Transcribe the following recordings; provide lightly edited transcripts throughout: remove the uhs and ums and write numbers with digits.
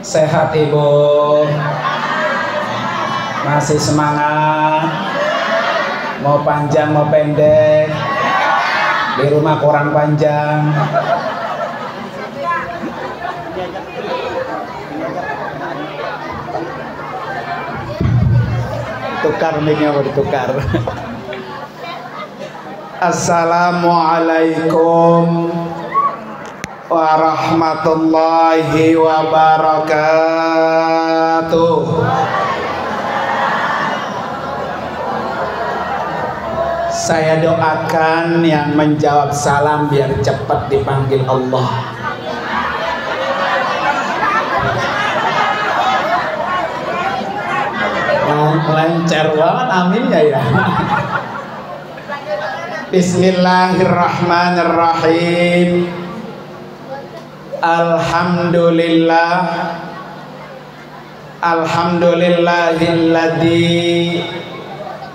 Sehat Ibu? Masih semangat? Mau panjang mau pendek? Di rumah kurang panjang? Tukar mic-nya, mau ditukar. Assalamualaikum warahmatullahi wabarakatuh. Saya doakan yang menjawab salam biar cepat dipanggil Allah. Lancar banget, amin ya. Bismillahirrahmanirrahim. Alhamdulillahilladzi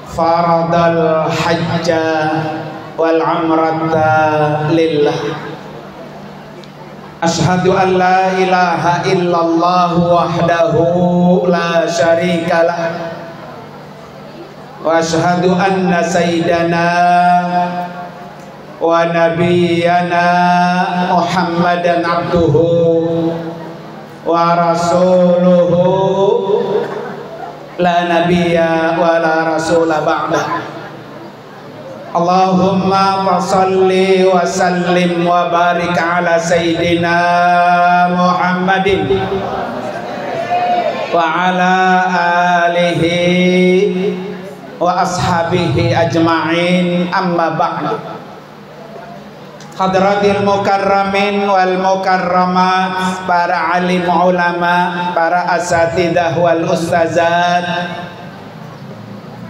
faradal hajja wal umrata lillah. Ashhadu an la ilaha illallah wahdahu la syarikalah wa ashhadu anna sayyidana wa nabiyyana Muhammadan abduhu wa rasuluhu la nabiyya wa la rasula ba'da. Allahumma fasalli wa sallim wa barik ala sayyidina Muhammadin wa ala alihi wa ashabihi ajma'in, amma ba'du. Hadratil mukarramin wal mukarramat, para alim ulama, para asatidah wal ustazat,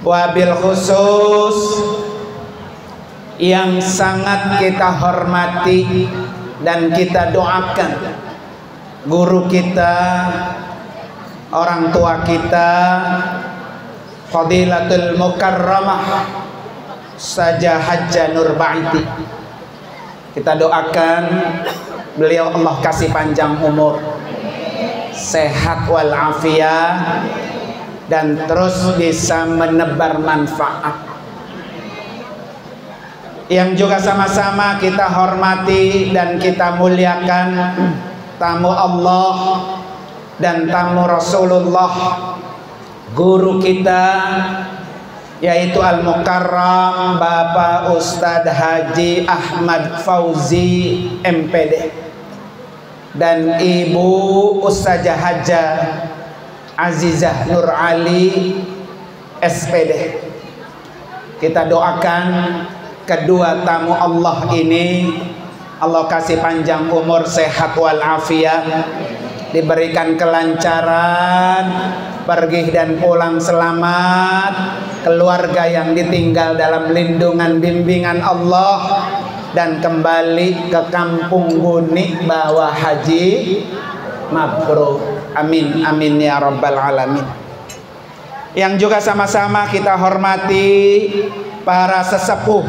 wabil khusus yang sangat kita hormati dan kita doakan guru kita, orang tua kita, Fadilatul Mukarramah Ustazah Hajjah Nurbaiti. Kita doakan beliau Allah kasih panjang umur, sehat walafiat, dan terus bisa menebar manfaat. Yang juga sama-sama kita hormati dan kita muliakan tamu Allah dan tamu Rasulullah, guru kita yaitu Al-Mukarram Bapak Ustadz Haji Ahmad Fauzi MPD dan Ibu Ustazah Hajjah Azizah Nur Ali SPD. Kita doakan kedua tamu Allah ini Allah kasih panjang umur, sehat walafiat, diberikan kelancaran, pergi dan pulang selamat, keluarga yang ditinggal dalam lindungan bimbingan Allah, dan kembali ke kampung Guni bawa haji mabrur. Amin amin ya rabbal alamin. Yang juga sama-sama kita hormati para sesepuh,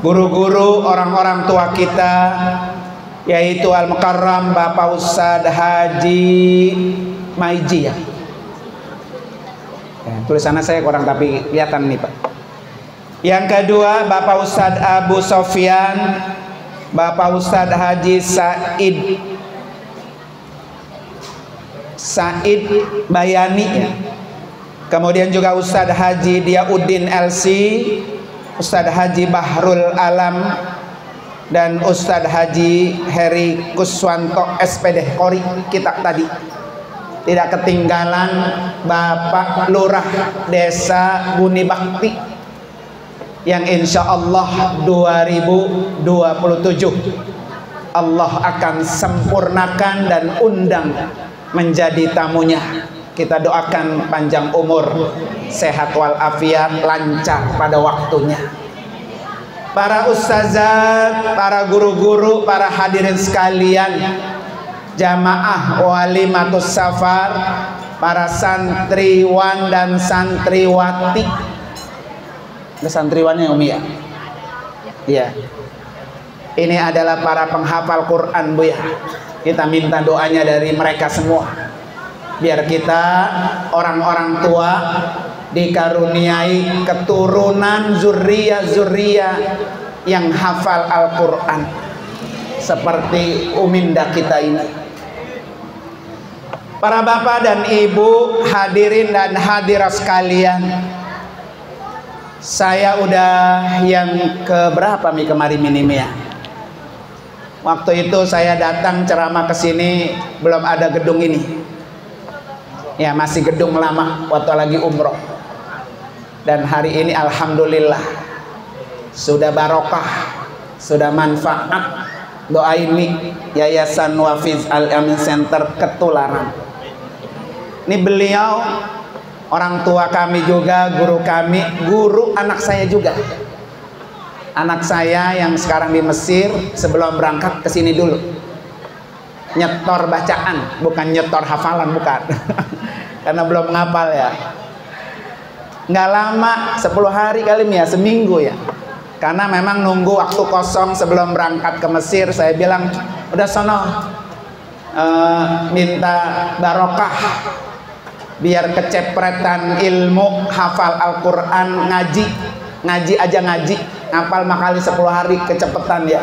guru-guru, orang-orang tua kita, yaitu Al-Mukarram Bapak Ustadz Haji Maiji ya. Tulisannya saya kurang tapi kelihatan nih Pak. Yang kedua Bapak Ustadz Abu Sofyan, Bapak Ustadz Haji Said Bayani ya. Kemudian juga Ustadz Haji Diauddin LC, Ustadz Haji Bahrul Alam, dan Ustadz Haji Heri Kuswanto SPD Kori kita tadi. Tidak ketinggalan Bapak Lurah Desa Guni Bakti yang insya Allah 2027 Allah akan sempurnakan dan undang menjadi tamunya. Kita doakan panjang umur, sehat walafiat, lancar pada waktunya. Para ustazat, para guru-guru, para hadirin sekalian, jamaah walimatus safar, para santriwan dan santriwati. Ada santriwannya Umi ya? Iya. Ini adalah para penghafal Quran Bu ya. Kita minta doanya dari mereka semua. biar kita orang-orang tua dikaruniai keturunan zuriya-zuriya yang hafal Al-Quran seperti uminda kita ini. Para bapak dan ibu, hadirin dan hadirat sekalian, saya udah yang keberapa nih kemarin minim ya. Waktu itu saya datang ceramah ke sini belum ada gedung ini. Ya, masih gedung lama waktu lagi umroh. Dan hari ini alhamdulillah sudah barokah, sudah manfaat. Doain nih Yayasan Wafiz Al-Amin Center Ketularan. Ini beliau orang tua kami juga, guru kami, guru anak saya juga. Anak saya yang sekarang di Mesir, sebelum berangkat ke sini dulu nyetor bacaan, bukan nyetor hafalan, bukan. Karena belum ngapal ya. Nggak lama, 10 hari kali ya, seminggu ya. Karena memang nunggu waktu kosong sebelum berangkat ke Mesir. Saya bilang, udah sono, minta barokah biar kecepretan ilmu, hafal Al-Quran, ngaji aja ngaji, hafal makali 10 hari kecepetan ya.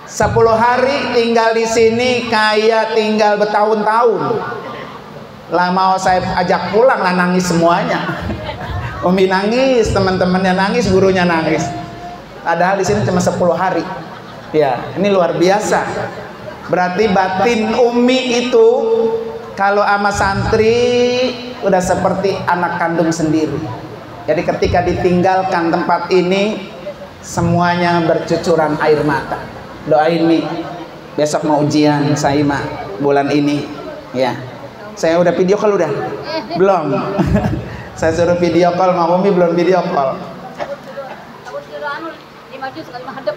10 hari tinggal di sini kayak tinggal bertahun-tahun. Lah mau saya ajak pulang lah nangis semuanya. Umi nangis, teman-temannya nangis, gurunya nangis. Padahal di sini cuma 10 hari. Ya, ini luar biasa. Berarti batin Umi itu kalau sama santri udah seperti anak kandung sendiri. Jadi ketika ditinggalkan tempat ini semuanya bercucuran air mata. Doain nih, besok mau ujian Saima bulan ini ya. Saya udah video call udah? Belum. Saya suruh video call, Mak Umi belum video call.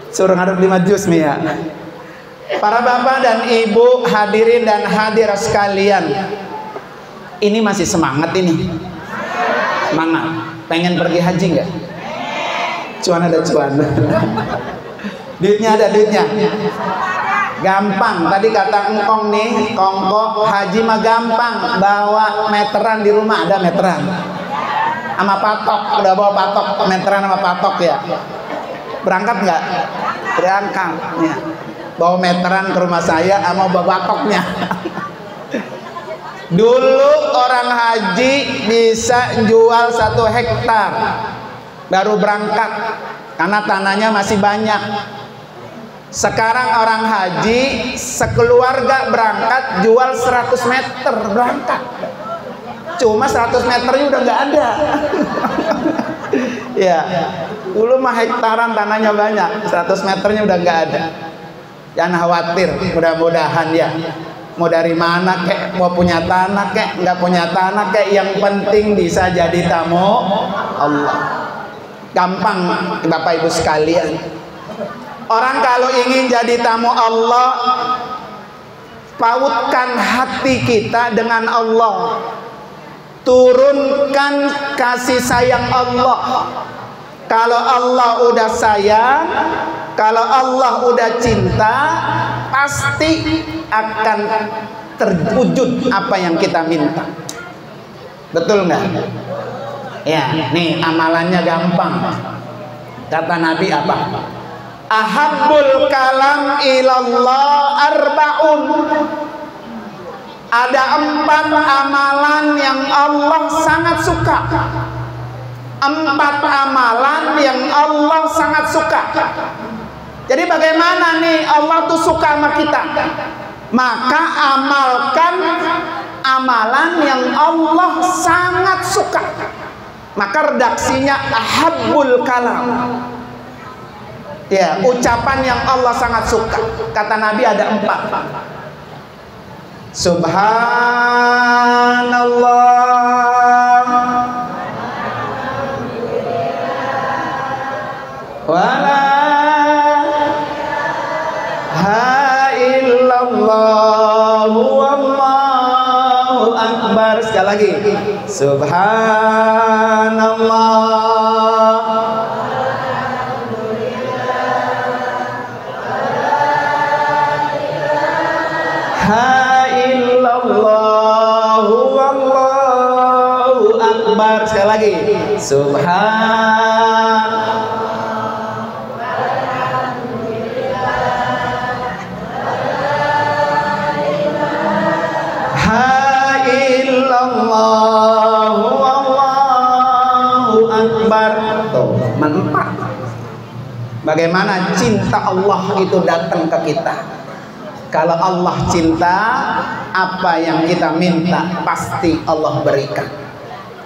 Suruh ngadep 5 juz nih ya. Para bapak dan ibu, hadirin dan hadirat sekalian, ini masih semangat ini? Semangat. Pengen pergi haji nggak? Cuan ada cuan. Duitnya ada duitnya. Gampang. Tadi kata engkong nih, kongko haji mah gampang. Bawa meteran di rumah, ada meteran. Sama patok, udah bawa patok, meteran sama patok ya. Berangkat nggak? Berangkat. Ya. Bawa meteran ke rumah saya sama bawa patoknya. Dulu orang haji bisa jual 1 hektar baru berangkat karena tanahnya masih banyak. Sekarang orang haji sekeluarga berangkat jual 100 meter berangkat. Cuma 100 meternya udah nggak ada. Ya, dulu mah hektaran tanahnya banyak, 100 meternya udah nggak ada. Jangan khawatir, mudah-mudahan ya. Mau dari mana kek, mau punya tanah kek, nggak punya tanah kek, yang penting bisa jadi tamu Allah. Gampang Bapak Ibu sekalian. Orang kalau ingin jadi tamu Allah, pautkan hati kita dengan Allah. Turunkan kasih sayang Allah. Kalau Allah udah sayang, kalau Allah udah cinta, pasti akan terwujud apa yang kita minta. Betul nggak? Ya, nih amalannya gampang. Kata Nabi apa? Ahabbul kalam ilallah arba'un. Ada 4 amalan yang Allah sangat suka. 4 amalan yang Allah sangat suka. Jadi bagaimana nih Allah tuh suka sama kita? Maka amalkan amalan yang Allah sangat suka. Maka redaksinya ahabbul kalam. Ya, ucapan yang Allah sangat suka. Kata Nabi ada 4. Subhanallah wala illallah wallahu akbar. Sekali lagi, subhanallah la illallah sekali lagi. Allahu Akbar. Tuh, manfaat. Bagaimana cinta Allah itu datang ke kita. Kalau Allah cinta, apa yang kita minta pasti Allah berikan.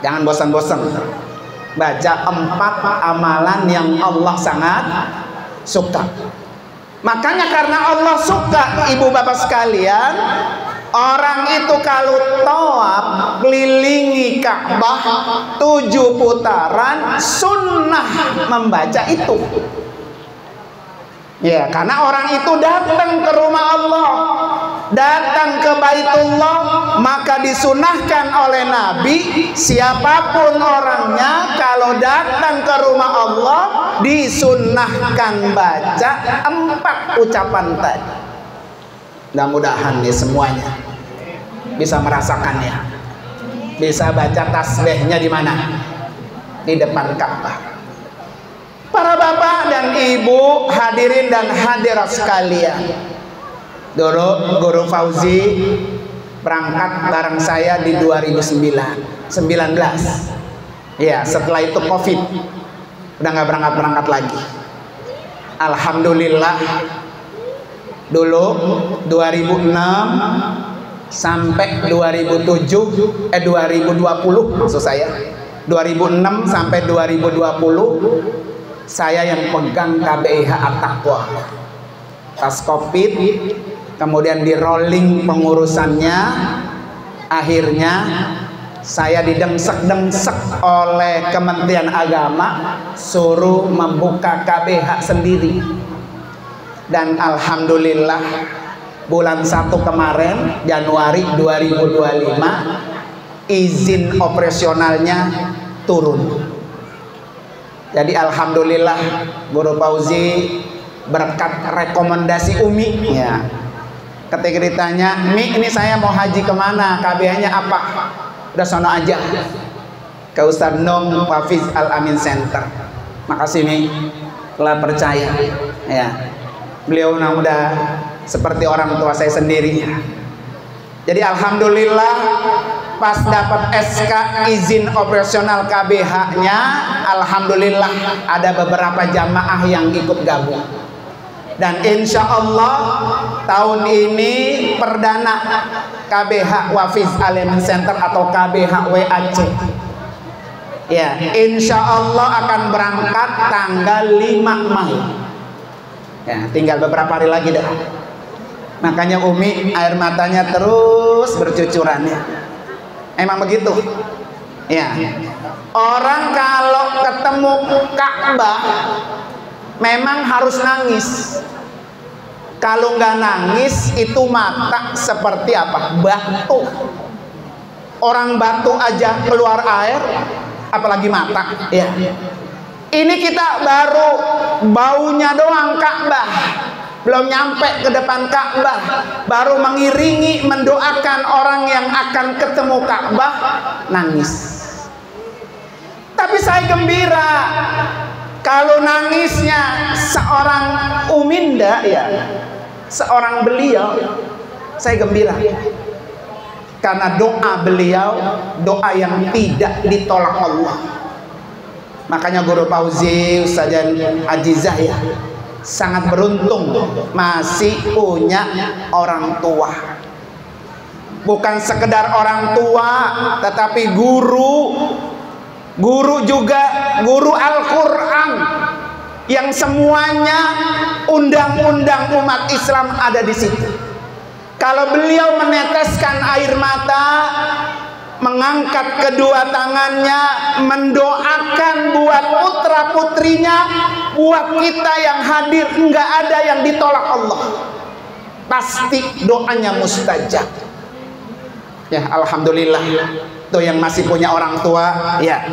Jangan bosan-bosan. Baca 4 amalan yang Allah sangat suka. Makanya karena Allah suka, ibu bapak sekalian, orang itu kalau tawaf kelilingi Ka'bah 7 putaran, sunnah membaca itu. Ya, karena orang itu datang ke rumah Allah, datang ke Baitullah, maka disunahkan oleh Nabi, siapapun orangnya kalau datang ke rumah Allah disunahkan baca 4 ucapan tadi. Mudah-mudahan nih semuanya bisa merasakannya, bisa baca tasbihnya di mana? Di depan Ka'bah. Para bapak dan ibu, hadirin dan hadirat sekalian, dulu Guru Fauzi berangkat bareng saya di 2019. Ya, setelah itu Covid, udah nggak berangkat lagi. Alhamdulillah, dulu 2006 sampai 2020 maksud saya, 2006 sampai 2020 saya yang pegang KBIH At-Taqwa. Pas Covid, kemudian di rolling pengurusannya, akhirnya saya didengsek-dengsek oleh Kementerian Agama suruh membuka KBIH sendiri. Dan alhamdulillah bulan 1 kemarin, Januari 2025, izin operasionalnya turun. Jadi alhamdulillah Guru Fauzi berkat rekomendasi Umi, ya, ketika ditanya, Mi ini saya mau haji kemana, KBH-nya apa? Udah sono aja ke Ustadz Nung Hafiz Al-Amin Center. Makasih Mi telah percaya, ya. Beliau udah seperti orang tua saya sendiri. Jadi alhamdulillah pas dapat SK izin operasional KBH-nya, alhamdulillah ada beberapa jamaah yang ikut gabung. Dan insya Allah tahun ini perdana KBH Wafiz Al-Amin Center atau KBH WAC, ya, insya Allah akan berangkat tanggal 5 Mei. Ya, tinggal beberapa hari lagi dah. Makanya Umi air matanya terus bercucuran, ya. Emang begitu, ya. Orang kalau ketemu Ka'bah memang harus nangis. Kalau nggak nangis itu mata seperti apa? Batu. Orang batu aja keluar air, apalagi mata, ya. Ini kita baru baunya doang Ka'bah, belum nyampe ke depan Ka'bah, baru mengiringi mendoakan orang yang akan ketemu Ka'bah, nangis. Tapi saya gembira kalau nangisnya seorang Uminda, ya, seorang beliau, saya gembira karena doa beliau doa yang tidak ditolak Allah. Makanya Guru Fauzi, Ustazah Ajizah, ya, sangat beruntung masih punya orang tua. Bukan sekedar orang tua, tetapi guru juga guru Al-Quran, yang semuanya undang-undang umat Islam ada di situ. Kalau beliau meneteskan air mata, mengangkat kedua tangannya, mendoakan buat putra putrinya, buat kita yang hadir, nggak ada yang ditolak Allah, pasti doanya mustajab. Ya alhamdulillah. Tuh yang masih punya orang tua, ya,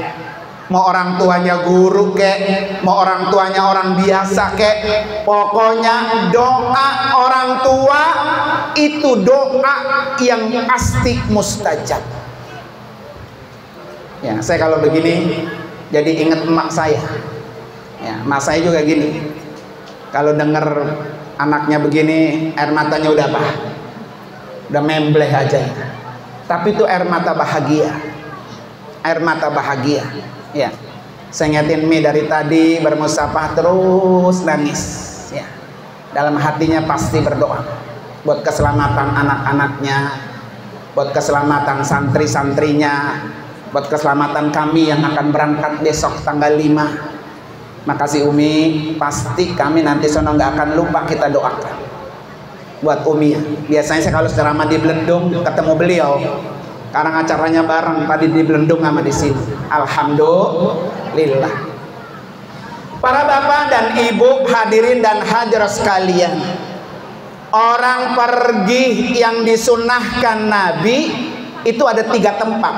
mau orang tuanya guru kek, mau orang tuanya orang biasa kek, pokoknya doa orang tua itu doa yang pasti mustajab. Ya, saya kalau begini jadi ingat emak saya. Ya, emak saya juga gini. Kalau denger anaknya begini, air matanya udah apa? Udah membleh aja. Tapi itu air mata bahagia. Air mata bahagia. Ya. Saya ngetin Mi dari tadi bermusafah terus nangis. Ya. Dalam hatinya pasti berdoa buat keselamatan anak-anaknya, buat keselamatan santri-santrinya, buat keselamatan kami yang akan berangkat besok tanggal 5. Makasih Umi, pasti kami nanti sono nggak akan lupa kita doakan buat Umi. Biasanya saya kalau ceramah di Belendung ketemu beliau, karena acaranya bareng tadi di Belendung sama di sini. Alhamdulillah. Para bapak dan ibu hadirin dan hadirat sekalian, orang pergi yang disunahkan Nabi itu ada 3 tempat.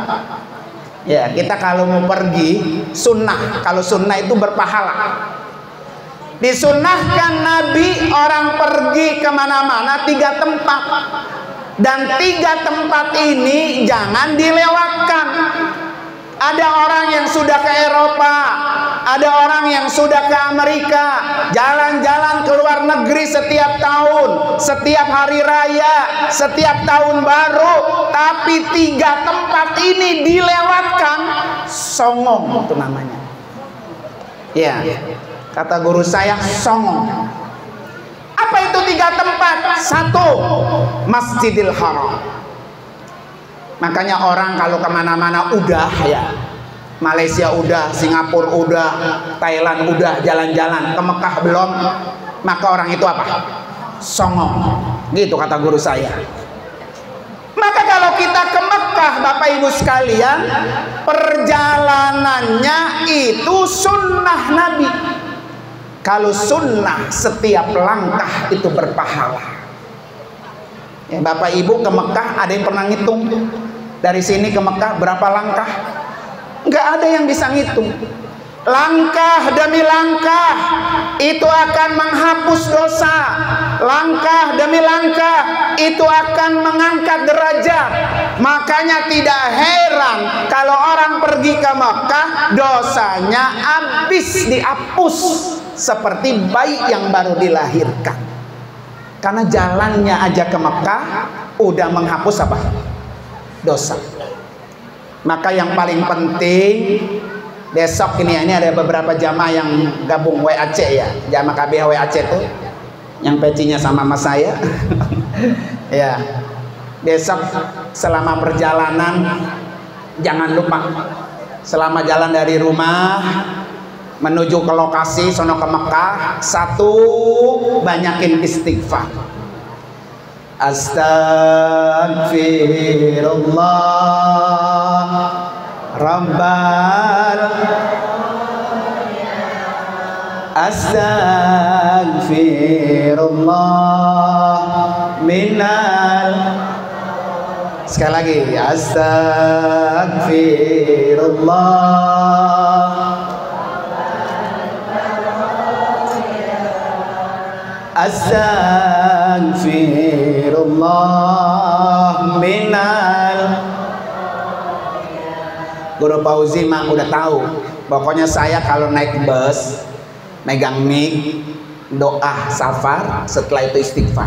Ya, kita kalau mau pergi sunnah, kalau sunnah itu berpahala. Disunahkan Nabi orang pergi kemana-mana 3 tempat, dan 3 tempat ini jangan dilewatkan. Ada orang yang sudah ke Eropa, ada orang yang sudah ke Amerika, jalan-jalan ke luar negeri setiap tahun, setiap hari raya, setiap tahun baru, tapi 3 tempat ini dilewatkan, songong itu namanya. Ya, kata guru saya, songong. Apa itu 3 tempat? 1, Masjidil Haram. Makanya orang kalau kemana-mana udah ya, Malaysia udah, Singapura udah, Thailand udah, jalan-jalan, ke Mekah belum, maka orang itu apa? Songong. Gitu kata guru saya. Maka kalau kita ke Mekah Bapak Ibu sekalian, perjalanannya itu sunnah Nabi. Kalau sunnah setiap langkah itu berpahala. Ya, Bapak Ibu ke Mekah ada yang pernah ngitung? Dari sini ke Mekah berapa langkah? Nggak ada yang bisa ngitung. Langkah demi langkah itu akan menghapus dosa. Langkah demi langkah itu akan mengangkat derajat. Makanya tidak heran kalau orang pergi ke Mekah dosanya habis dihapus seperti bayi yang baru dilahirkan. Karena jalannya aja ke Mekah udah menghapus apa? Dosa. Maka yang paling penting besok ini ada beberapa jamaah yang gabung WAC ya, jamaah KBH WAC itu yang pecinya sama mas saya. Ya, besok selama perjalanan jangan lupa selama jalan dari rumah menuju ke lokasi sono ke Mekah, 1, banyakin istighfar. Astagfirullah Rabbal Astagfirullah minal. Sekali lagi, Astagfirullah Astagfirullah minal. Guru Fauzi mah udah tahu. Pokoknya saya kalau naik bus megang mic, doa safar, setelah itu istighfar.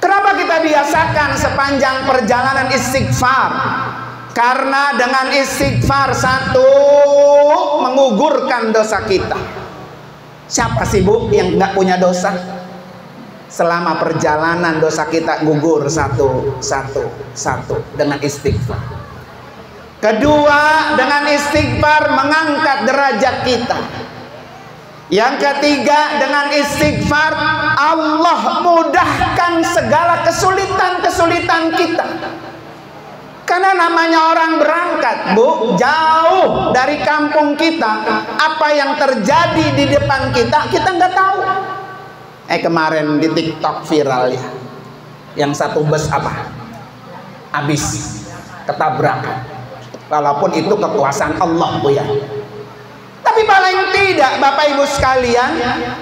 Kenapa kita biasakan sepanjang perjalanan istighfar? Karena dengan istighfar 1 mengugurkan dosa kita. Siapa sih Bu yang nggak punya dosa? Selama perjalanan dosa kita gugur satu dengan istighfar. Kedua, dengan istighfar mengangkat derajat kita. Yang ketiga, dengan istighfar Allah mudahkan segala kesulitan-kesulitan kita. Karena namanya orang berangkat Bu, jauh dari kampung kita, apa yang terjadi di depan kita nggak tahu. Kemarin di TikTok viral ya, yang satu bus apa? Habis ketabrakan. Walaupun itu kekuasaan Allah Bu ya. Tapi paling tidak tidak Bapak Ibu sekalian,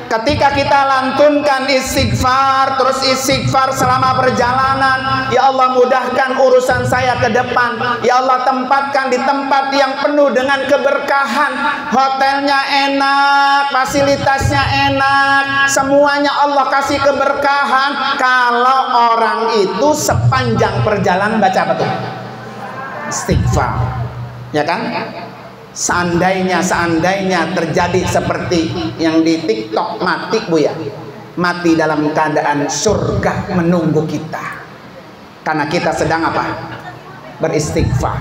ketika kita lantunkan istighfar, terus istighfar selama perjalanan, ya Allah mudahkan urusan saya ke depan, ya Allah tempatkan di tempat yang penuh dengan keberkahan, hotelnya enak, fasilitasnya enak, semuanya Allah kasih keberkahan. Kalau orang itu sepanjang perjalanan baca apa tuh? Istighfar, ya kan? Seandainya terjadi seperti yang di TikTok, mati Bu ya, mati dalam keadaan surga menunggu kita, karena kita sedang apa? Beristighfar.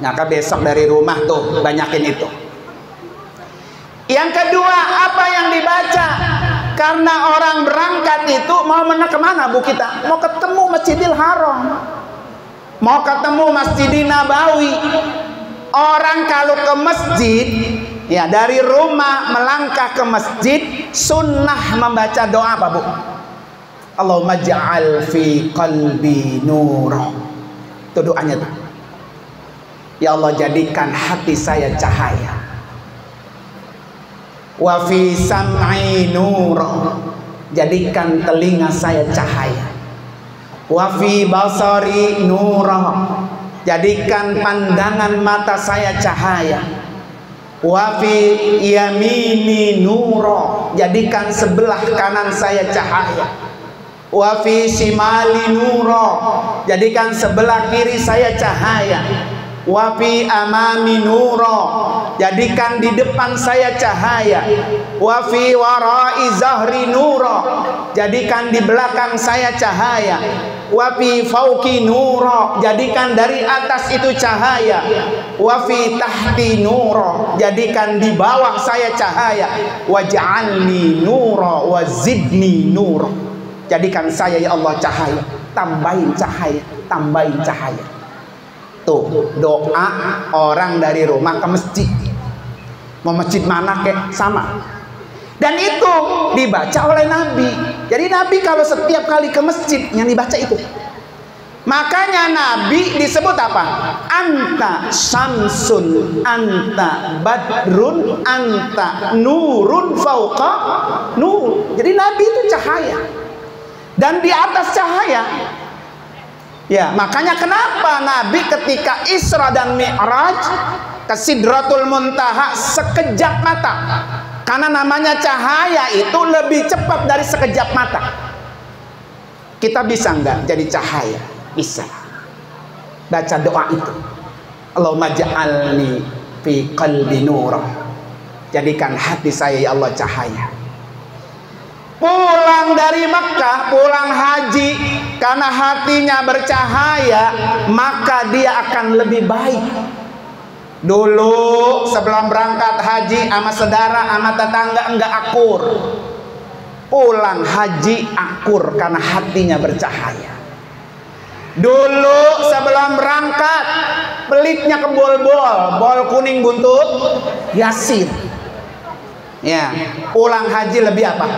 Maka besok dari rumah tuh banyakin itu. Yang kedua, apa yang dibaca? Karena orang berangkat itu mau kemana Bu kita? Mau ketemu Masjidil Haram, mau ketemu Masjidil Nabawi. Orang kalau ke masjid, ya dari rumah melangkah ke masjid, sunnah membaca doa apa Bu? Allahumma ja'al fi qalbi nura. Itu doanya tuh. Ya Allah jadikan hati saya cahaya. Wa fi sam'i nura. Jadikan telinga saya cahaya. Wa fi basari nura. Jadikan pandangan mata saya cahaya. Wa fi yamini nura. Jadikan sebelah kanan saya cahaya. Wa fi shimali nura. Jadikan sebelah kiri saya cahaya. Wa fi amami nura. Jadikan di depan saya cahaya. Wa fi warai zahri nura. Jadikan di belakang saya cahaya. Wa fi fauqi nura. Jadikan dari atas itu cahaya. Wa fi tahti nura. Jadikan di bawah saya cahaya. Waj'alni nura wa zidni nura. Jadikan saya ya Allah cahaya, tambahin cahaya, tambahin cahaya. Tuh doa orang dari rumah ke masjid. Mau masjid mana kek sama. Dan itu dibaca oleh Nabi. Jadi Nabi kalau setiap kali ke masjid yang dibaca itu. Makanya Nabi disebut apa? Anta syamsun, anta badrun, anta nurun fauqa nur. Jadi Nabi itu cahaya. Dan di atas cahaya. Ya, makanya kenapa Nabi ketika Isra dan Mi'raj ke Sidratul Muntaha sekejap mata. Karena namanya cahaya itu lebih cepat dari sekejap mata. Kita bisa enggak jadi cahaya? Bisa. Baca doa itu. Allahumma ja'alni fi qalbi nur. Jadikan hati saya ya Allah cahaya. Pulang dari Mekah, pulang haji, karena hatinya bercahaya, maka dia akan lebih baik. Dulu sebelum berangkat haji sama saudara, sama tetangga enggak akur. Pulang haji akur karena hatinya bercahaya. Dulu sebelum berangkat pelitnya ke bol-bol, bol kuning buntut Yasin. Ya, pulang haji lebih apa?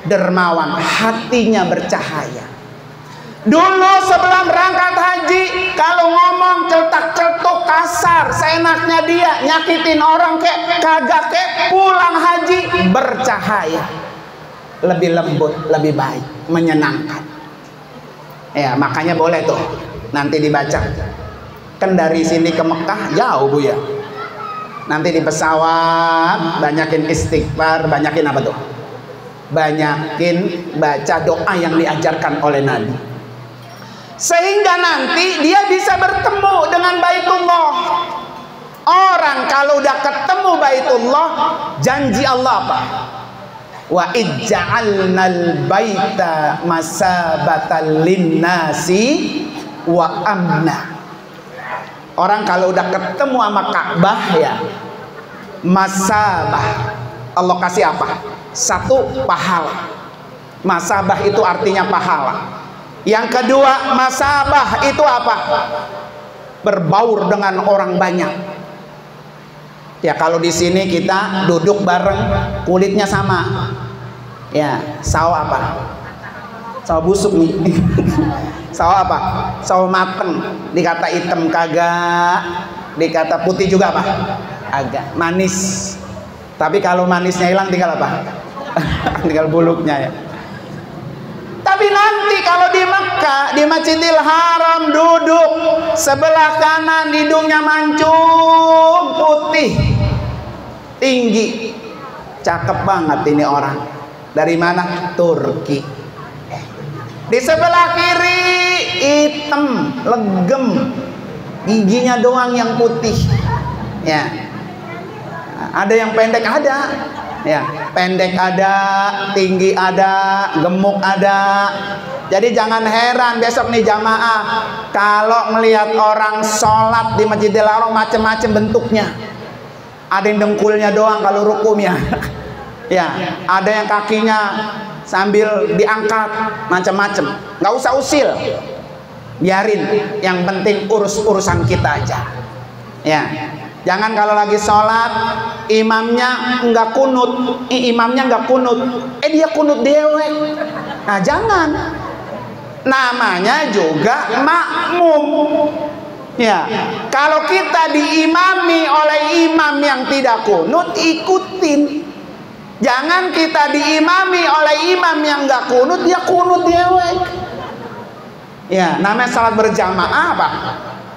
Dermawan, hatinya bercahaya. Dulu sebelum berangkat haji, kalau ngomong celtak-celtuk kasar, seenaknya dia, nyakitin orang kek, kagak kek, pulang haji bercahaya, lebih lembut, lebih baik, menyenangkan. Ya, makanya boleh tuh nanti dibaca. Kan dari sini ke Mekah jauh Bu ya. Nanti di pesawat banyakin istighfar, banyakin apa tuh? Banyakin baca doa yang diajarkan oleh Nabi, sehingga nanti dia bisa bertemu dengan Baitullah. Orang kalau udah ketemu Baitullah, janji Allah apa? Wa ij'alnal baita masabatan linnasi wa amna. Orang kalau udah ketemu sama Ka'bah ya, masabah, Allah kasih apa? Satu, pahala. Masabah itu artinya pahala. Yang kedua, masabah itu apa? Berbaur dengan orang banyak. Ya, kalau di sini kita duduk bareng, kulitnya sama. Ya, sawo apa? Sawo busuk nih. Sawo apa? Sawo mateng. Dikata hitam kagak, dikata putih juga apa? Agak manis. Tapi kalau manisnya hilang tinggal apa? Tinggal buluknya ya. Tapi nanti kalau di Mekah, di Masjidil Haram duduk sebelah kanan hidungnya mancung, putih, tinggi, cakep banget ini orang. Dari mana? Turki. Di sebelah kiri hitam, legem, giginya doang yang putih. Ya. Ada yang pendek ada. Ya, pendek ada, tinggi ada, gemuk ada. Jadi jangan heran besok nih jamaah kalau melihat orang sholat di Masjidil Haram macam-macam bentuknya. Ada yang dengkulnya doang kalau rukunya. Ya, ada yang kakinya sambil diangkat macam-macam. Nggak usah usil. Biarin, yang penting urusan kita aja. Ya. Jangan kalau lagi sholat imamnya nggak kunut, dia kunut dewe. Nah jangan, namanya juga makmum. Ya, kalau kita diimami oleh imam yang tidak kunut, ikutin. Jangan kita diimami oleh imam yang nggak kunut, dia kunut dewe. Ya, namanya salat berjamaah apa?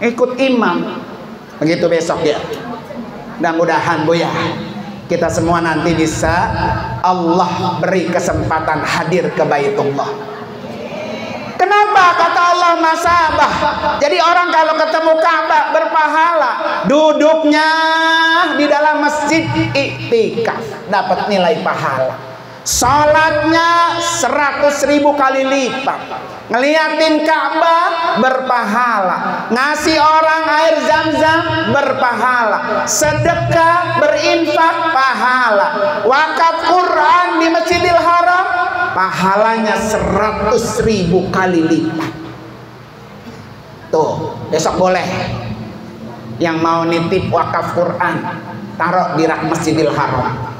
Ikut imam. Begitu besok ya. Mudah-mudahan Bu ya, kita semua nanti bisa Allah beri kesempatan hadir ke Baitullah. Kenapa kata Allah masabah? Jadi orang kalau ketemu Ka'bah berpahala, duduknya di dalam masjid iktikaf dapat nilai pahala. Salatnya 100.000 kali lipat. Ngeliatin Ka'bah berpahala, ngasih orang air Zam-Zam berpahala, sedekah berinfak pahala, wakaf Quran di Masjidil Haram pahalanya 100.000 kali lipat. Tuh, besok boleh yang mau nitip wakaf Quran taruh di rak Masjidil Haram.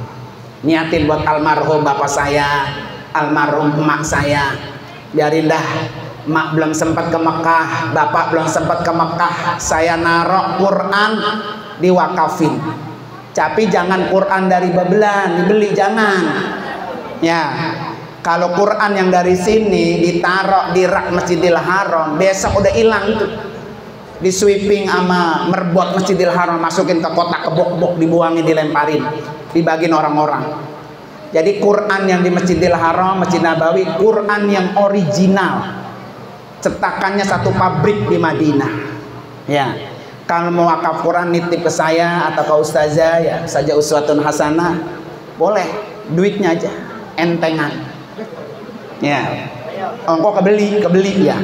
Niatin buat almarhum bapak saya, almarhum emak saya. Biarin dah, mak belum sempat ke Mekah, bapak belum sempat ke Mekah, saya narok Quran diwakafin. Tapi jangan Quran dari Babelan dibeli, jangan. Ya, kalau Quran yang dari sini ditaruh di rak Masjidil Haram, besok udah hilang itu. Di sweeping sama merbot Masjidil Haram, masukin ke kotak, ke bok-bok, dibuangin, dilemparin, dibagiin orang-orang. Jadi Quran yang di Masjidil Haram, Masjid Nabawi, Quran yang original, cetakannya satu pabrik di Madinah. Ya, kalau mau wakaf Quran nitip ke saya atau ke ustazah ya saja uswatun hasanah, boleh, duitnya aja, entengan. Ya, ongkos kebeli ya,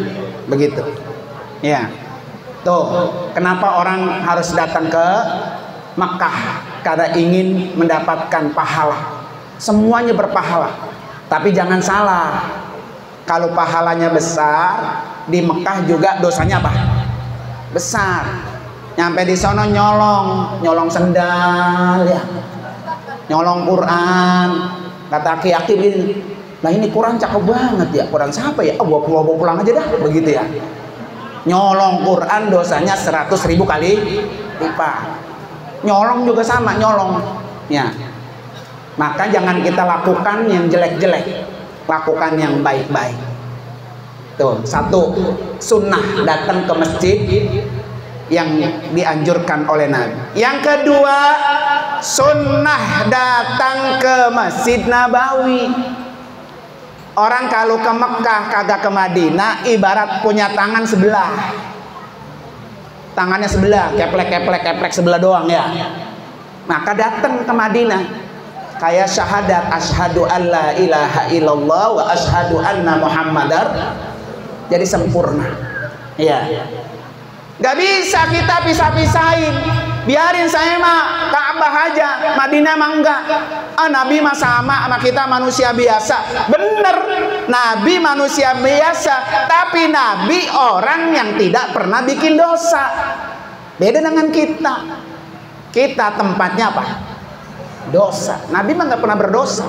begitu. Ya, tuh kenapa orang harus datang ke Makkah? Karena ingin mendapatkan pahala. Semuanya berpahala, tapi jangan salah. Kalau pahalanya besar, di Mekah juga dosanya apa? Besar. Nyampe di sono nyolong sendal ya, nyolong Quran. Kata aki-aki begini, nah ini Quran cakep banget ya. Quran siapa ya? Oh, bawa pulang aja dah, begitu ya. Nyolong Quran dosanya 100.000 kali lipat. Nyolong juga sama, nyolong. Ya. Maka jangan kita lakukan yang jelek-jelek, lakukan yang baik-baik. Tuh, satu, sunnah datang ke masjid yang dianjurkan oleh Nabi. Yang kedua, sunnah datang ke Masjid Nabawi. Orang kalau ke Mekah kagak ke Madinah, ibarat punya tangan sebelah. Tangannya sebelah, keplek sebelah doang ya. Maka datang ke Madinah. Kayak syahadat asyhadu alla ilaha illallah wa asyhadu anna muhammadar, jadi sempurna. Ya, nggak bisa kita pisah-pisahin. Biarin saya mah Ka'bah aja, Madinah mah enggak. Nabi mah sama kita manusia biasa. Bener, Nabi manusia biasa, tapi Nabi orang yang tidak pernah bikin dosa. Beda dengan kita. Kita tempatnya apa? Dosa. Nabi mah nggak pernah berdosa.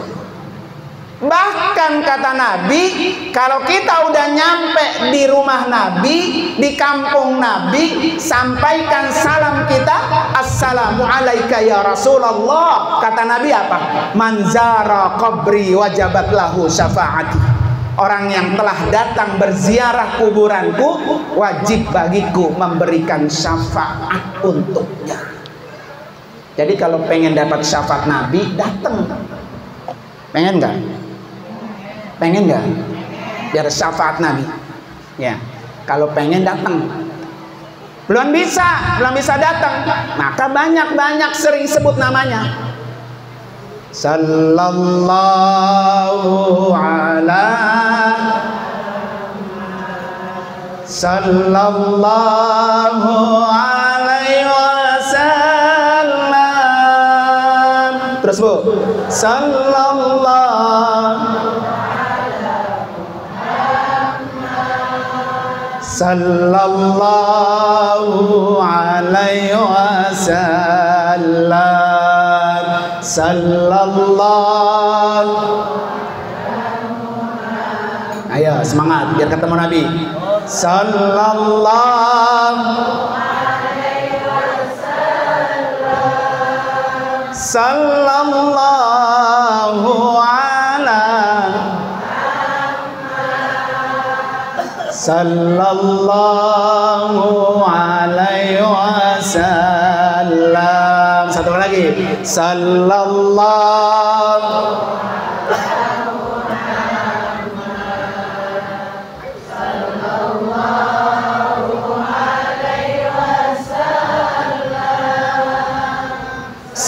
Bahkan kata Nabi, kalau kita udah nyampe di rumah Nabi, di kampung Nabi, sampaikan salam kita, assalamu alaika ya Rasulullah. Kata Nabi apa? Man zara qabri wajabat lahu syafaati. Orang yang telah datang berziarah kuburanku, wajib bagiku memberikan syafaat untuknya. Jadi kalau pengen dapat syafaat Nabi, datang. Pengen nggak? Pengen nggak? Biar syafaat Nabi. Ya, kalau pengen datang. Belum bisa datang. Maka banyak sering sebut namanya. Sallallahu alaihi wasallam. Terus Bu, sallallahu alaihi wasallam. Sallallahu. Ayo semangat biar ketemu Nabi. Sallallahu alaihi wasallam. Sallallahu ala sallallahu alaihi wasallam. Satu lagi. Sallallahu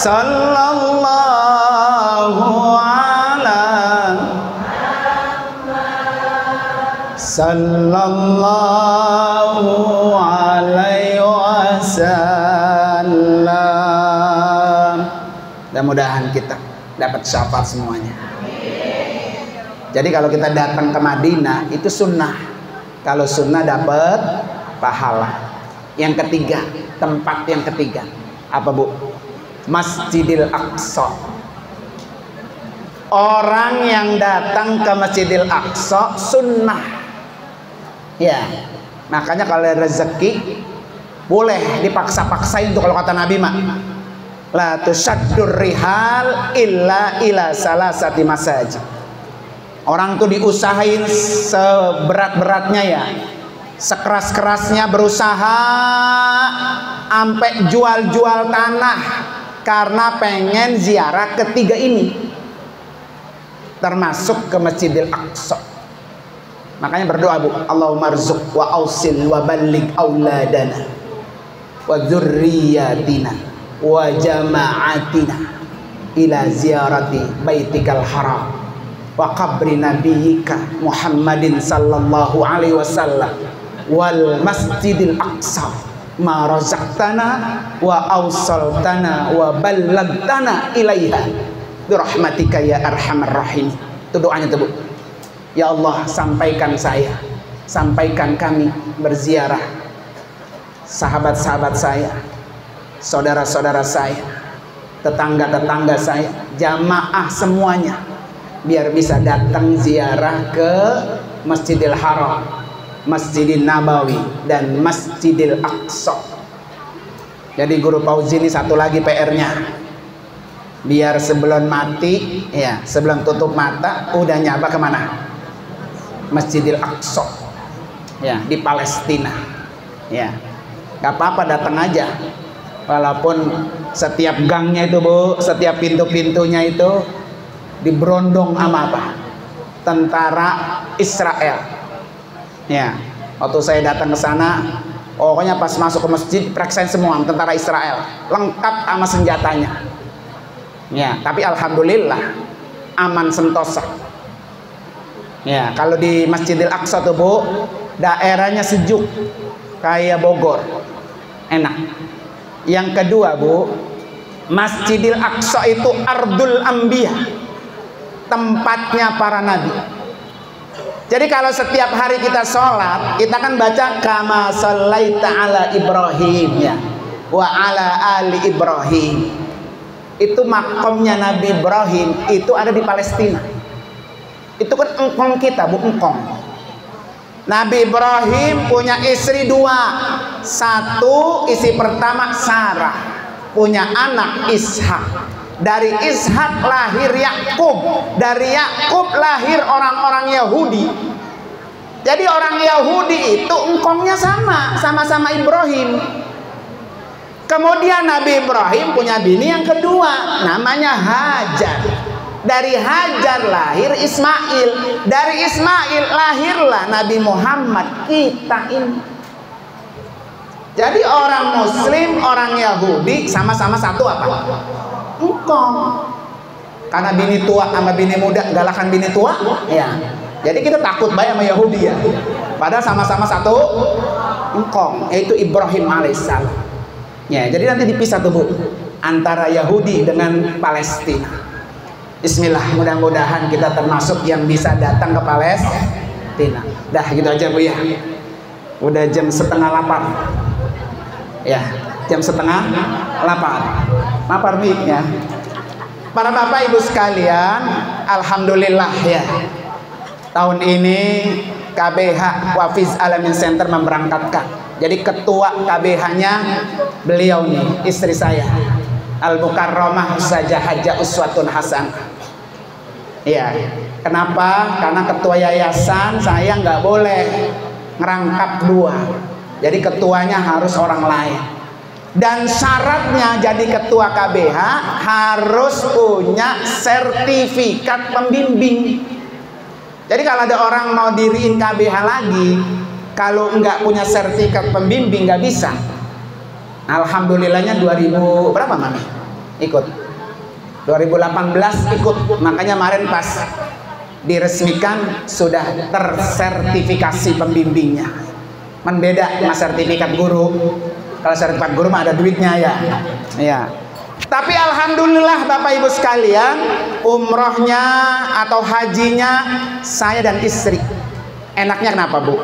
sallallahu ala sallallahu alaihi wasallam. Mudah-mudahan kita dapat syafaat semuanya. Jadi kalau kita datang ke Madinah itu sunnah. Kalau sunnah dapat pahala. Yang ketiga, tempat yang ketiga apa Bu? Masjidil Aqsa. Orang yang datang ke Masjidil Aqsa sunnah. Ya, makanya kalau rezeki boleh dipaksa-paksain tuh kalau kata Nabi mah. La tusaddur rihal illa ila salasati masajid. Orang tuh diusahain seberat-beratnya ya, sekeras-kerasnya berusaha sampai jual-jual tanah karena pengen ziarah ketiga ini, termasuk ke Masjidil Aqsa. Makanya berdoa Bu, Allahumma rzuq wa ausil wa balligh auladana wa dzurriyyatina wa jama'atina ila ziyarati baitikal haram wa qabri nabiyyika Muhammadin sallallahu alaihi wasallam wal masjidil aqsa ma razaqtana wa awsaltana wa ballagtana ilaiha birahmatika ya arhamar rahim. Itu doanya tuh Bu. Ya Allah, sampaikan saya, sampaikan kami berziarah, sahabat-sahabat saya, saudara-saudara saya, tetangga-tetangga saya, jamaah semuanya, biar bisa datang ziarah ke Masjidil Haram, Masjidil Nabawi, dan Masjidil Aqsa. Jadi Guru Fauzi ini satu lagi PR-nya, biar sebelum mati, ya sebelum tutup mata, udah nyaba kemana? Masjidil Aqsa, ya di Palestina. Ya, gak apa-apa, datang aja. Walaupun setiap gangnya itu Bu, setiap pintu-pintunya itu diberondong sama apa? Tentara Israel. Ya, waktu saya datang ke sana, pokoknya pas masuk ke masjid pereksain semua tentara Israel, lengkap sama senjatanya. Ya, tapi alhamdulillah aman sentosa. Ya, kalau di Masjidil Aqsa tuh Bu, daerahnya sejuk kayak Bogor, enak. Yang kedua Bu, Masjidil Aqsa itu Ardul Anbiya, tempatnya para nabi. Jadi kalau setiap hari kita sholat, kita kan baca kama shallaita ala Ibrahim ya, wa ala ali Ibrahim. Itu makomnya Nabi Ibrahim itu ada di Palestina. Itu kan engkong kita, bu, engkong. Nabi Ibrahim punya istri 2. 1, istri pertama Sarah, punya anak Ishak. Dari Ishak lahir Yakub. Dari Yakub lahir orang-orang Yahudi. Jadi orang Yahudi itu engkongnya sama-sama Ibrahim. Kemudian Nabi Ibrahim punya bini yang kedua, namanya Hajar. Dari Hajar lahir Ismail. Dari Ismail lahirlah Nabi Muhammad kita ini. Jadi orang Muslim, orang Yahudi sama-sama satu apa? Engkong. Karena bini tua sama bini muda galakan bini tua, ya. Jadi kita takut banyak sama Yahudi ya. Padahal sama-sama satu engkong, yaitu Ibrahim alaihissalam. Ya, jadi nanti dipisah tuh, Bu, antara Yahudi dengan Palestina. Bismillah, mudah-mudahan kita termasuk yang bisa datang ke Palestina. Dah gitu aja, Bu ya. Udah jam 7:30. Ya, jam 7:30. Lapar nih ya. Para Bapak Ibu sekalian, alhamdulillah ya. Tahun ini KBH Wafiz Alamin Center memberangkatkan. Jadi ketua KBH-nya beliau nih, istri saya, Al-Mukarramah Ustazah Hajah Uswatun Hasan. Iya. Kenapa? Karena ketua yayasan saya nggak boleh ngerangkap 2. Jadi ketuanya harus orang lain. Dan syaratnya jadi ketua KBH harus punya sertifikat pembimbing. Jadi kalau ada orang mau diriin KBH lagi, kalau nggak punya sertifikat pembimbing nggak bisa. Alhamdulillahnya 2000 berapa Mami? Ikut 2018 ikut, makanya kemarin pas diresmikan sudah tersertifikasi pembimbingnya. Beda sama sertifikat guru. Kalau sertifikat guru mah ada duitnya ya. Iya. Tapi alhamdulillah Bapak Ibu sekalian, umrohnya atau hajinya saya dan istri. Enaknya kenapa, Bu?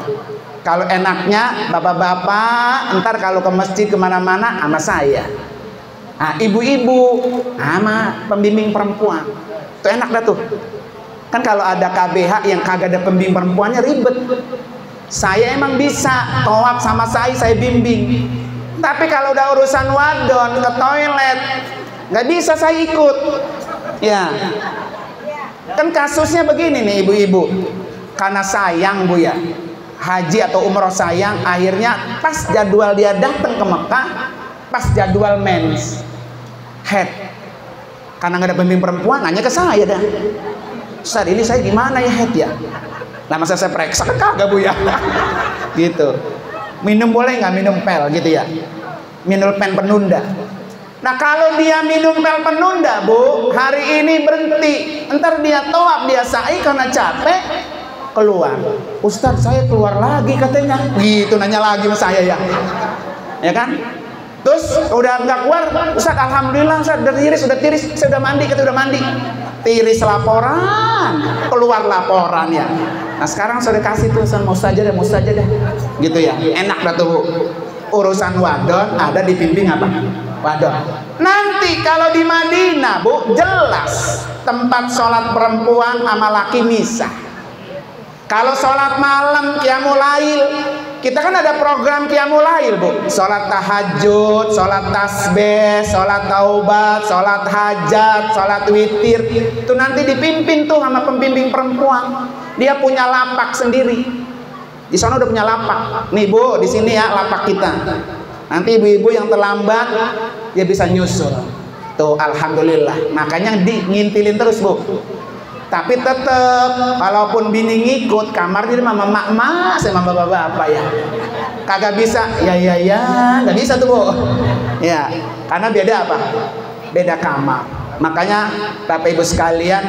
Kalau enaknya bapak-bapak ntar kalau ke masjid kemana-mana sama saya. Nah, ibu-ibu sama pembimbing perempuan. Itu enak dah tuh. Kan kalau ada KBH yang kagak ada pembimbing perempuannya ribet. Saya emang bisa tawaf sama saya bimbing. Tapi kalau udah urusan wadon ke toilet nggak bisa saya ikut. Ya. Kan kasusnya begini nih ibu-ibu. Karena sayang Bu ya. Haji atau umroh sayang, akhirnya pas jadwal dia datang ke Mekah, pas jadwal mens head, karena nggak ada pembimbing perempuan, nanya ke saya dah, Ustaz ini saya gimana ya head ya? Nah masa saya periksa kan kagak Bu ya. Gitu. Minum boleh nggak minum pel gitu ya? Minum pel penunda. Nah kalau dia minum pel penunda Bu, hari ini berhenti, ntar dia tawaf, dia sa'i karena capek, keluar. Ustaz saya keluar lagi katanya. Gitu nanya lagi sama saya ya. Ya kan? Terus udah nggak keluar, Ustaz alhamdulillah Ustaz udah tiris, saya udah mandi, kita udah mandi. Tiris laporan, keluar laporan ya. Nah sekarang sudah kasih tuh mau saja deh, gitu ya. Enak dah tuh. Urusan wadon ada dibimbing apa? Wadon. Nanti kalau di Madinah Bu, jelas tempat sholat perempuan sama laki misah. Kalau sholat malam qiyamul lail, kita kan ada program qiyamul lail Bu, sholat tahajud, sholat tasbih, sholat taubat, sholat hajat, sholat witir. Itu nanti dipimpin tuh sama pembimbing perempuan. Dia punya lapak sendiri. Di sana udah punya lapak. Nih Bu, di sini ya lapak kita. Nanti ibu-ibu yang terlambat dia bisa nyusul. Tuh alhamdulillah. Makanya ngintilin terus Bu. Tapi tetep walaupun bini ngikut kamar dia sama emak-emak sama bapak-bapak ya. Kagak bisa. Ya nggak bisa tuh Bu. Ya, karena beda apa? Beda kamar. Makanya Bapak Ibu sekalian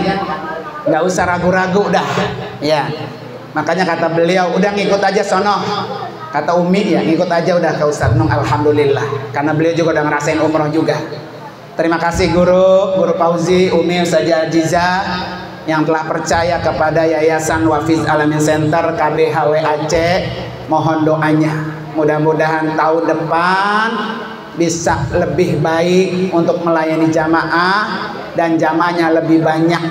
nggak usah ragu-ragu dah. Ya. Makanya kata beliau udah ngikut aja sono. Kata Umi ya ngikut aja udah ke Ustaz Nung, alhamdulillah. Karena beliau juga udah ngerasain umroh juga. Terima kasih Guru Fauzi, Umi, Ustazah Ajiza yang telah percaya kepada Yayasan Wafiz Alamin Center KBHW Aceh. Mohon doanya mudah-mudahan tahun depan bisa lebih baik untuk melayani jamaah dan jamaahnya lebih banyak.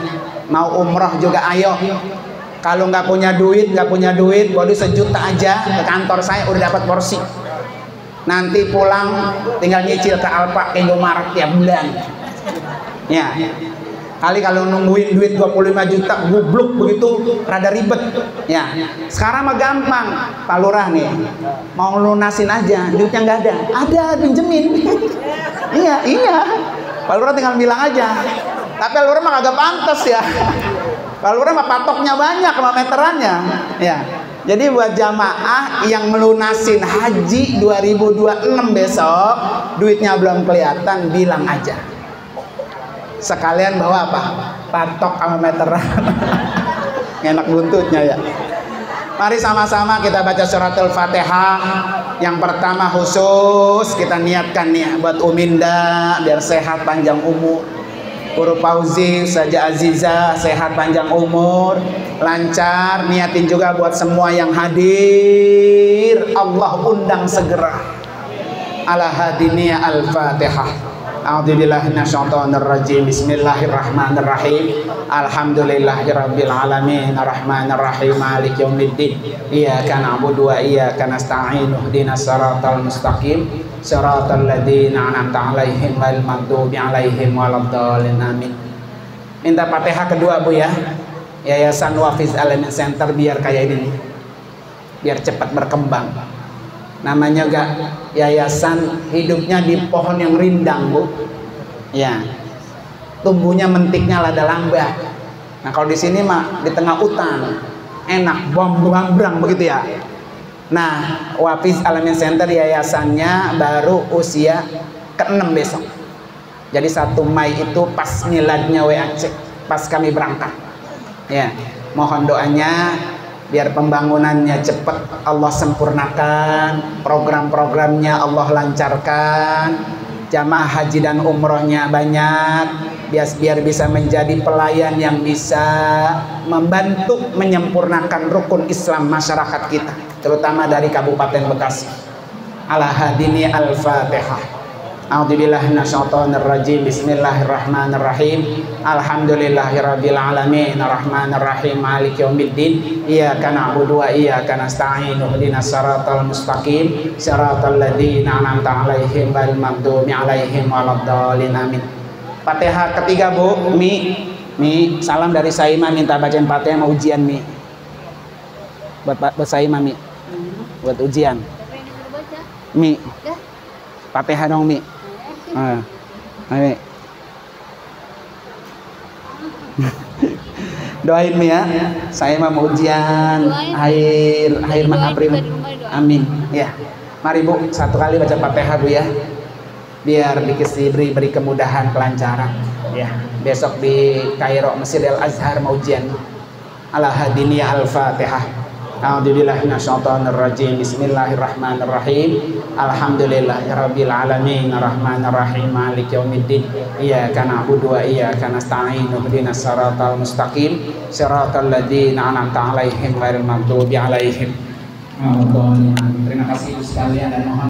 Mau umroh juga ayo, Kalau nggak punya duit, bodoh 1 juta aja ke kantor saya udah dapat porsi. Nanti pulang tinggal nyicil ke Alfa, ke Indomaret tiap bulan. Ya. Kali kalau nungguin duit 25 juta goblok begitu rada ribet. Ya. Sekarang mah gampang. Pak Lurah nih mau lunasin aja, duitnya nggak ada. Ada, pinjemin. Iya. Pak Lurah tinggal bilang aja. Tapi Pak Lurah mah kagak pantas ya. Pak Lurah mah patoknya banyak sama meterannya. Ya. Jadi buat jamaah yang melunasin haji 2026 besok, duitnya belum kelihatan, bilang aja. Sekalian bawa apa? Patok sama meteran. Enak buntutnya ya. Mari sama-sama kita baca suratul Fatihah. Yang pertama khusus kita niatkan nih buat Uminda biar sehat panjang umur. Guru Fauzi, Saja Aziza sehat panjang umur, lancar. Niatin juga buat semua yang hadir, Allah undang segera. Ala hadiniya al-Fatihah. A'udzubillahi minasyaitonir rajim. Bismillahirrahmanirrahim. Alhamdulillahirabbil alamin arrahmanir rahim maliki yaumiddin. Iyyaka na'budu wa iyyaka nasta'in. Ihdinas siratal mustaqim. Siratal ladzina an'amta 'alaihim ghairil maghdubi 'alaihim waladdallin. Amin. Minta Fatihah kedua Bu ya. Yayasan Wafiz Alamin Center biar kayak ini. Biar cepat berkembang. Namanya gak yayasan hidupnya di pohon yang rindang Bu. Ya. Tumbuhnya mentiknya lada lambat. Nah kalau di sini mah di tengah hutan, enak bambrang begitu ya. Nah Wafiz Alamin Center yayasannya baru usia ke-6 besok. Jadi 1 Mei itu pas miladnya WAC, pas kami berangkat. Ya, mohon doanya biar pembangunannya cepat Allah sempurnakan, program-programnya Allah lancarkan, jamaah haji dan umrohnya banyak, biar bisa menjadi pelayan yang bisa membantu menyempurnakan rukun Islam masyarakat kita, terutama dari Kabupaten Bekasi. Ala hadini al-Fatihah. A'udzubillahi minasyaitonir rajim. Bismillahirrahmanirrahim. Alhamdulillahirabbil alamin arrahmanir rahim maliki yaumiddin. Iyyaka na'budu wa iyyaka nasta'in. Ihdinas siratal mustaqim. Siratal ladzina an'amta 'alaihim ghairil maghdubi 'alaihim waladdallin. Amin. Fatihah ketiga Bu. Mi salam dari Saima, minta bacain Fatihah mau ujian Mi. Buat Saima Mi. Buat ujian. Mi. Fatihah dong Mi. Ayo. Doain Mi ya. Saya mau ujian akhir April. Amin. Ya. Mari Bu, 1 kali baca Fatihah Bu ya. Biar diberi kemudahan, kelancaran. Ya. Besok di Kairo Masjid Al Azhar mau ujian. Ala hadini al-Fatihah. A'udzubillahi minasyaitonir rajim. Bismillahirrahmanirrahim. Alhamdulillahirabbil alamin arrahmanir rahim maliki yaumiddin. Iyyaka na'budu wa iyyaka nasta'in. Ihdinas siratal mustaqim. Siratal ladzina an'amta 'alaihim ghairil maghdubi 'alaihim. Terima kasih sekalian dan mohon